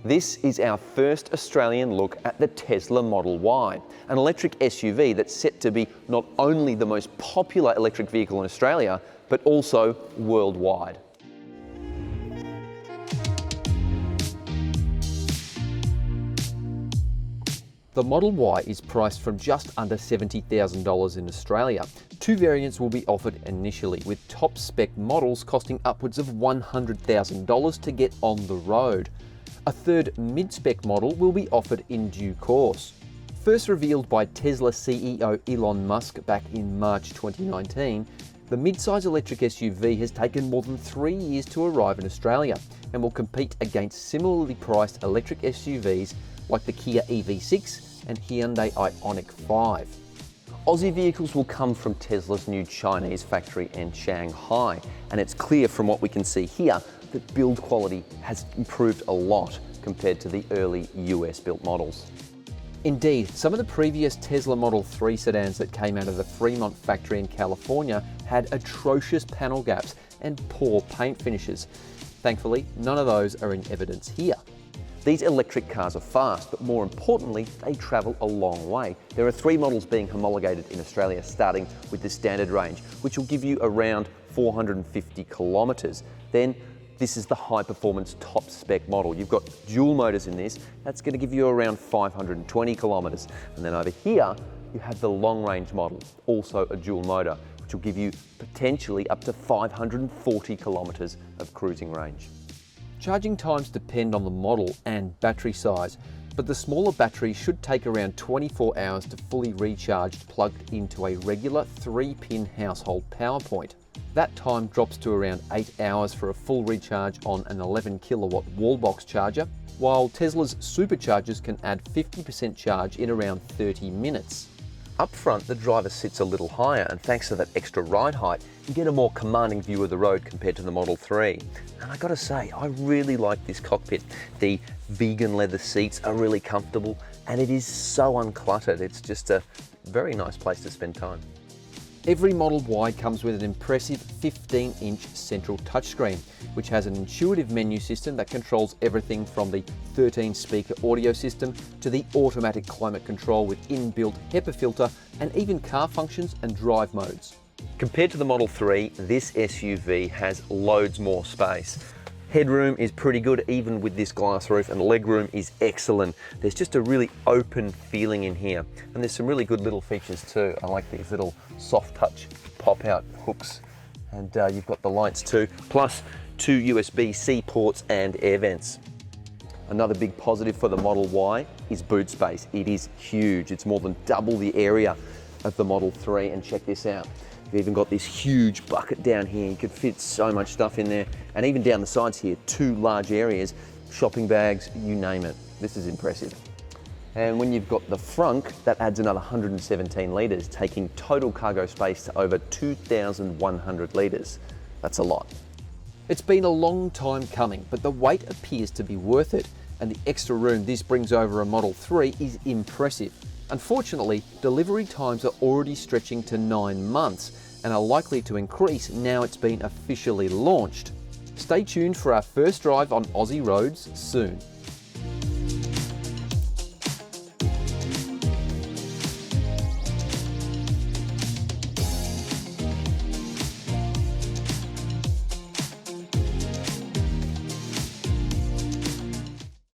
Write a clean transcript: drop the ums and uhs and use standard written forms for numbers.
This is our first Australian look at the Tesla Model Y, an electric SUV that's set to be not only the most popular electric vehicle in Australia, but also worldwide. The Model Y is priced from just under $70,000 in Australia. Two variants will be offered initially, with top spec models costing upwards of $100,000 to get on the road. A third mid-spec model will be offered in due course. First revealed by Tesla CEO Elon Musk back in March 2019, the mid-size electric SUV has taken more than 3 years to arrive in Australia and will compete against similarly priced electric SUVs like the Kia EV6 and Hyundai IONIQ 5. Aussie vehicles will come from Tesla's new Chinese factory in Shanghai, and it's clear from what we can see here that build quality has improved a lot compared to the early US-built models. Indeed, some of the previous Tesla Model 3 sedans that came out of the Fremont factory in California had atrocious panel gaps and poor paint finishes. Thankfully, none of those are in evidence here. These electric cars are fast, but more importantly, they travel a long way. There are 3 models being homologated in Australia, starting with the standard range, which will give you around 450 kilometres. Then this is the high-performance top-spec model. You've got dual motors in this. That's going to give you around 520 kilometres. And then over here, you have the long-range model, also a dual motor, which will give you potentially up to 540 kilometres of cruising range. Charging times depend on the model and battery size, but the smaller battery should take around 24 hours to fully recharged plugged into a regular 3-pin household power point. That time drops to around 8 hours for a full recharge on an 11 kilowatt wall box charger, while Tesla's superchargers can add 50% charge in around 30 minutes. Up front, the driver sits a little higher, and thanks to that extra ride height, you get a more commanding view of the road compared to the Model 3. And I gotta say, I really like this cockpit. The vegan leather seats are really comfortable, and it is so uncluttered. It's just a very nice place to spend time. Every Model Y comes with an impressive 15-inch central touchscreen, which has an intuitive menu system that controls everything from the 13-speaker audio system to the automatic climate control with inbuilt HEPA filter and even car functions and drive modes. Compared to the Model 3, this SUV has loads more space. Headroom is pretty good even with this glass roof, and legroom is excellent. There's just a really open feeling in here, and there's some really good little features too. I like these little soft touch pop out hooks, and you've got the lights too, plus 2 USB-C ports and air vents. Another big positive for the Model Y is boot space. It is huge. It's more than double the area of the Model 3, and check this out. You've even got this huge bucket down here. You could fit so much stuff in there. And even down the sides here, 2 large areas, shopping bags, you name it. This is impressive. And when you've got the frunk, that adds another 117 litres, taking total cargo space to over 2,100 litres. That's a lot. It's been a long time coming, but the wait appears to be worth it. And the extra room this brings over a Model 3 is impressive. Unfortunately, delivery times are already stretching to 9 months and are likely to increase now it's been officially launched. Stay tuned for our first drive on Aussie roads soon.